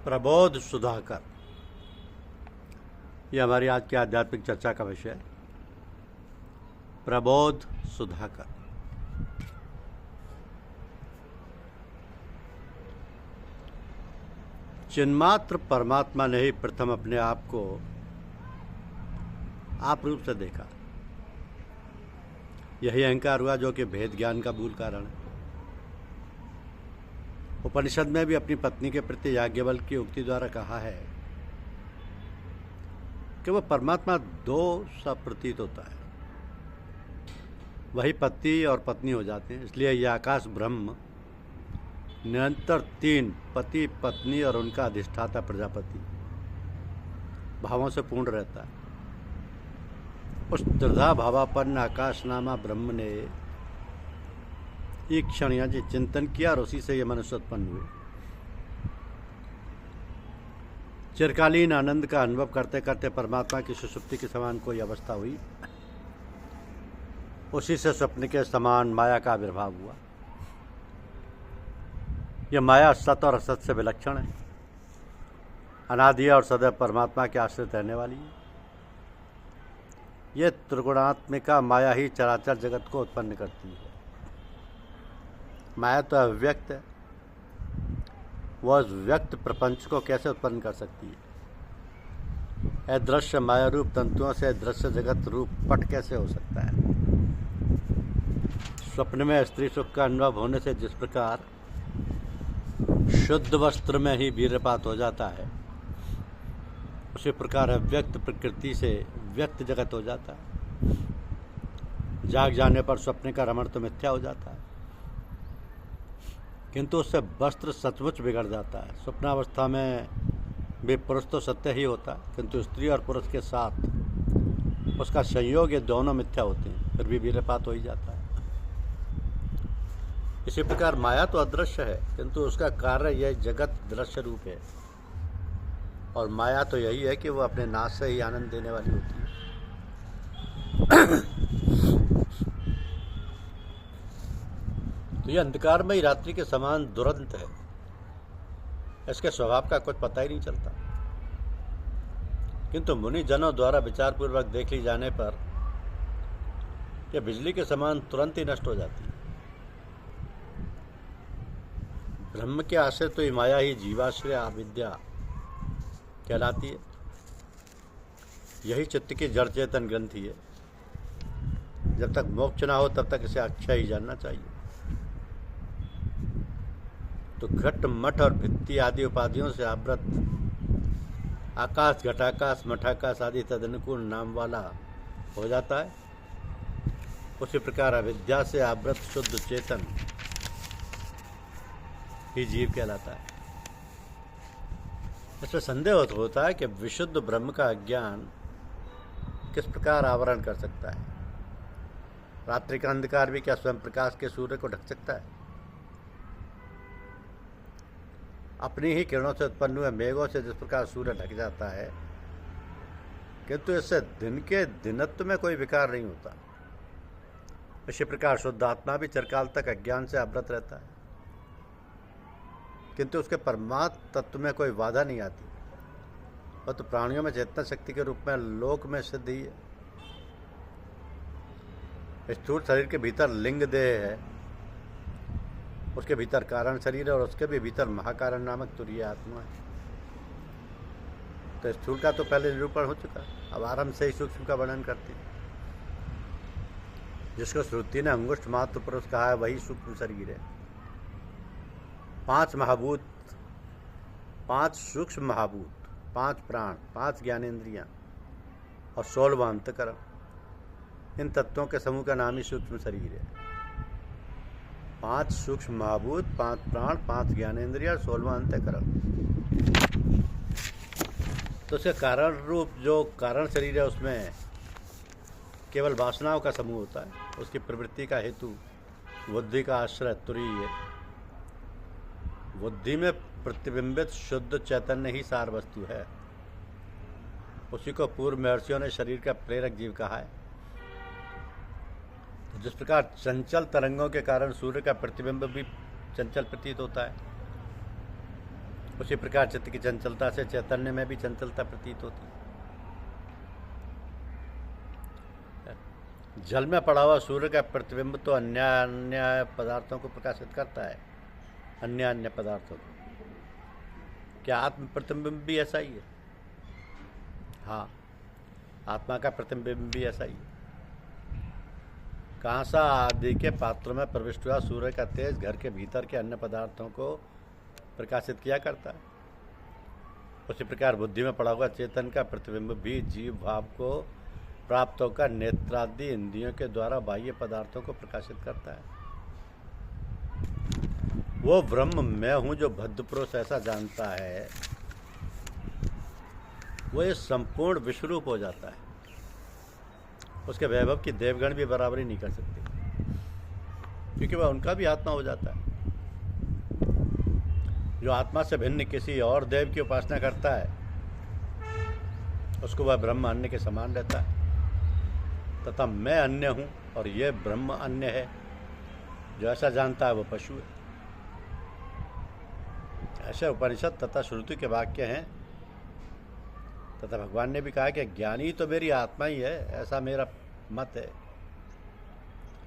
प्रबोध सुधाकर, यह हमारी आज की आध्यात्मिक चर्चा का विषय है। प्रबोध सुधाकर। चिन्मात्र परमात्मा ने ही प्रथम अपने आप को आप रूप से देखा। यही अहंकार हुआ जो कि भेद ज्ञान का मूल कारण है। उपनिषद में भी अपनी पत्नी के प्रति याज्ञवल्क्य की उक्ति द्वारा कहा है कि वह परमात्मा दो सा प्रतीत होता है, वही पति और पत्नी हो जाते हैं। इसलिए यह आकाश ब्रह्म निरंतर तीन पति पत्नी और उनका अधिष्ठाता प्रजापति भावों से पूर्ण रहता है। उस त्रिधा भावापन्न आकाश नामा ब्रह्म ने एक क्षण यहाँ चिंतन किया और उसी से ये मनुष्य उत्पन्न हुए। चिरकालीन आनंद का अनुभव करते करते परमात्मा की सुषुप्ति के समान कोई अवस्था हुई, उसी से स्वप्न के समान माया का आविर्भाव हुआ। यह माया सत और असत से विलक्षण है, अनादि और सदैव परमात्मा के आश्रित रहने वाली है। यह त्रिगुणात्मिका माया ही चराचर जगत को उत्पन्न करती है। माया तो अव्यक्त है, वह उस व्यक्त प्रपंच को कैसे उत्पन्न कर सकती है? अदृश्य माया रूप तंतुओं से दृश्य जगत रूप पट कैसे हो सकता है? स्वप्न में स्त्री सुख का अनुभव होने से जिस प्रकार शुद्ध वस्त्र में ही वीर्यपात हो जाता है, उसी प्रकार अव्यक्त प्रकृति से व्यक्त जगत हो जाता है। जाग जाने पर स्वप्न का रमण तो मिथ्या हो जाता है, किंतु उससे वस्त्र सचमुच बिगड़ जाता है। स्वप्नावस्था में भी पुरुष तो सत्य ही होता है, किंतु स्त्री और पुरुष के साथ उसका संयोग ये दोनों मिथ्या होते हैं, फिर भी वीर्यपात हो ही जाता है। इसी प्रकार माया तो अदृश्य है, किंतु उसका कार्य यह जगत दृश्य रूप है। और माया तो यही है कि वह अपने नाश से ही आनंद देने वाली होती है। तो यह अंधकारमयी रात्रि के समान दुरंत है, इसके स्वभाव का कुछ पता ही नहीं चलता। किंतु मुनि जनों द्वारा विचारपूर्वक देख ली जाने पर यह बिजली के समान तुरंत ही नष्ट हो जाती है। ब्रह्म के आश्रय तो ये माया ही जीवाश्रय अविद्या कहलाती है। यही चित्त की जड़ चेतन ग्रंथि है। जब तक मोक्ष ना हो तब तक इसे अक्षय ही जानना चाहिए। तो घट मठ और भित्ति आदि उपाधियों से आवृत आकाश घटाकाश मठाकाश आदि तदनुकूल नाम वाला हो जाता है। उसी प्रकार अविद्या से आवृत शुद्ध चेतन ही जीव कहलाता है। इसमें संदेह होता है कि विशुद्ध ब्रह्म का अज्ञान किस प्रकार आवरण कर सकता है। रात्रि का अंधकार भी क्या स्वयं प्रकाश के सूर्य को ढक सकता है? अपनी ही किरणों से उत्पन्न हुए मेघों से जिस प्रकार सूर्य ढक जाता है, किंतु इससे दिन के दिनत्व में कोई विकार नहीं होता। इसी प्रकार शुद्ध आत्मा भी चिरकाल तक अज्ञान से आवृत रहता है, किंतु उसके परमात्म तत्व में कोई बाधा नहीं आती। वह तो प्राणियों में चेतना शक्ति के रूप में लोक में सिद्ध ही है। स्थूल शरीर के भीतर लिंग देह है, उसके भीतर कारण शरीर है और उसके भी भीतर महाकारण नामक तुरीय आत्मा है। तो स्थूल का तो पहले निरूपण हो चुका, अब आरंभ से ही सूक्ष्म का वर्णन करती है। जिसको श्रुति ने अंगुष्ठ मात्र पुरुष कहा है, वही सूक्ष्म शरीर है। 5 महाभूत, 5 सूक्ष्म महाभूत, 5 प्राण, 5 ज्ञानेंद्रियां और 16वां अंतःकरण, इन तत्वों के समूह का नाम ही सूक्ष्म शरीर है। 5 सूक्ष्म महाभूत, 5 प्राण, 5 ज्ञानेंद्रियां, 16वां अंतःकरण। तो उसके कारण रूप जो कारण शरीर है, उसमें केवल वासनाओं का समूह होता है। उसकी प्रवृत्ति का हेतु बुद्धि का आश्रय तुरीय है। बुद्धि में प्रतिबिंबित शुद्ध चैतन्य ही सार वस्तु है। उसी को पूर्व महर्षियों ने शरीर का प्रेरक जीव कहा है। जिस प्रकार चंचल तरंगों के कारण सूर्य का प्रतिबिंब भी चंचल प्रतीत होता है, उसी प्रकार चित्त की चंचलता से चैतन्य में भी चंचलता प्रतीत होती है। जल में पड़ा हुआ सूर्य का प्रतिबिंब तो अन्य अन्य पदार्थों को प्रकाशित करता है, अन्य अन्य पदार्थों को। क्या आत्म प्रतिबिंब भी ऐसा ही है? हाँ, आत्मा का प्रतिबिंब भी ऐसा ही है। कांसा आदि के पात्रों में प्रविष्ट हुआ सूर्य का तेज घर के भीतर के अन्य पदार्थों को प्रकाशित किया करता है। उसी प्रकार बुद्धि में पड़ा हुआ चेतन का प्रतिबिंब भी जीव भाव को प्राप्त होकर नेत्रादि इंद्रियों के द्वारा बाह्य पदार्थों को प्रकाशित करता है। वो ब्रह्म मैं हूं जो भद्रपुरुष ऐसा जानता है, वो ये संपूर्ण विश्वरूप हो जाता है। उसके वैभव की देवगण भी बराबरी नहीं कर सकते, क्योंकि वह उनका भी आत्मा हो जाता है। जो आत्मा से भिन्न किसी और देव की उपासना करता है, उसको वह ब्रह्म अन्य के समान रहता है, तथा मैं अन्य हूँ और यह ब्रह्म अन्य है। जो ऐसा जानता है वो पशु है। ऐसे उपनिषद तथा श्रुति के वाक्य हैं। तथा भगवान ने भी कहा कि ज्ञानी तो मेरी आत्मा ही है, ऐसा मेरा मत है।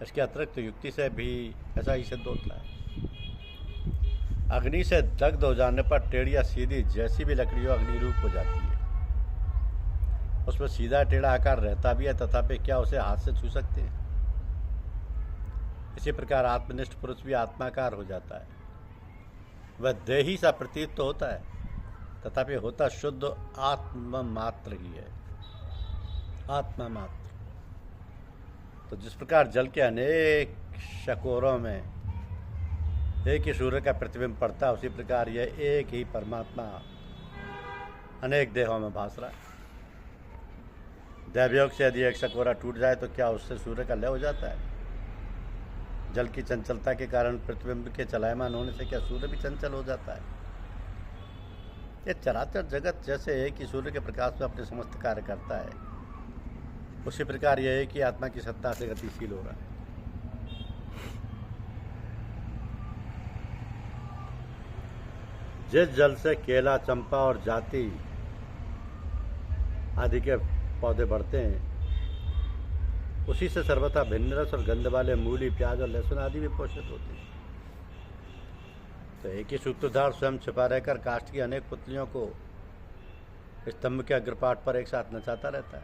इसके अतिरिक्त युक्ति से भी ऐसा ही सिद्ध होता है। अग्नि से दग्ध हो जाने पर टेढ़ी या सीधी जैसी भी लकड़ी हो अग्नि रूप हो जाती है। उसमें सीधा टेढ़ा आकार रहता भी है, तथापि क्या उसे हाथ से छू सकते हैं? इसी प्रकार आत्मनिष्ठ पुरुष भी आत्माकार हो जाता है। वह देही सा प्रतीत तो होता है, तथापि होता शुद्ध आत्मा मात्र ही है, आत्मा मात्र। तो जिस प्रकार जल के अनेक शकोरों में एक ही सूर्य का प्रतिबिंब पड़ता है, उसी प्रकार यह एक ही परमात्मा अनेक देहों में भास रहा है। दैवयोग से यदि एक शकोरा टूट जाए तो क्या उससे सूर्य का लय हो जाता है? जल की चंचलता के कारण प्रतिबिंब के चलायमान होने से क्या सूर्य भी चंचल हो जाता है? ये चराचर जगत जैसे एक ही सूर्य के प्रकाश में अपने समस्त कार्य करता है, उसी प्रकार यह एक ही आत्मा की सत्ता से गतिशील हो रहा है। जिस जल से केला, चंपा और जाति आदि के पौधे बढ़ते हैं, उसी से सर्वथा भिन्न रस और गंध वाले मूली, प्याज और लहसुन आदि भी पोषित होते हैं। तो एक ही सूत्रधार स्वयं छिपा रहकर काष्ठ की अनेक पुतलियों को स्तंभ के अग्रपाट पर एक साथ नचाता रहता है।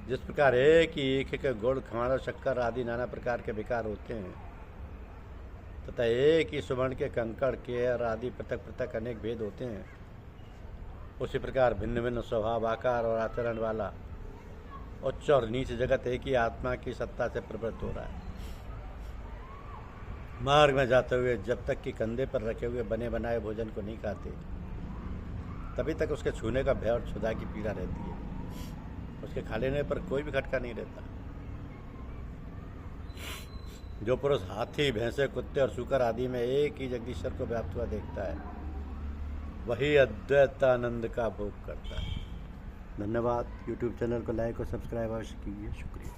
जिस प्रकार एक ही ईख के गुड़, खांड और शक्कर आदि नाना प्रकार के विकार होते हैं, तथा एक ही सुवर्ण के कंकड़, केयर आदि पृथक पृथक अनेक भेद होते हैं, उसी प्रकार भिन्न भिन्न स्वभाव, आकार और आचरण वाला उच्च और नीच जगत एक ही आत्मा की सत्ता से प्रवृत्त हो रहा है। मार्ग में जाते हुए जब तक कि कंधे पर रखे हुए बने बनाए भोजन को नहीं खाते, तभी तक उसके छूने का भय और क्षुधा की पीड़ा रहती है। उसके खा लेने पर कोई भी खटका नहीं रहता। जो पुरुष हाथी, भैंसे, कुत्ते और सूकर आदि में एक ही जगदीश्वर को व्याप्त हुआ देखता है, वही अद्वैतानंद का भोग करता है। धन्यवाद। YouTube चैनल को लाइक और सब्सक्राइब अवश्य कीजिए। शुक्रिया।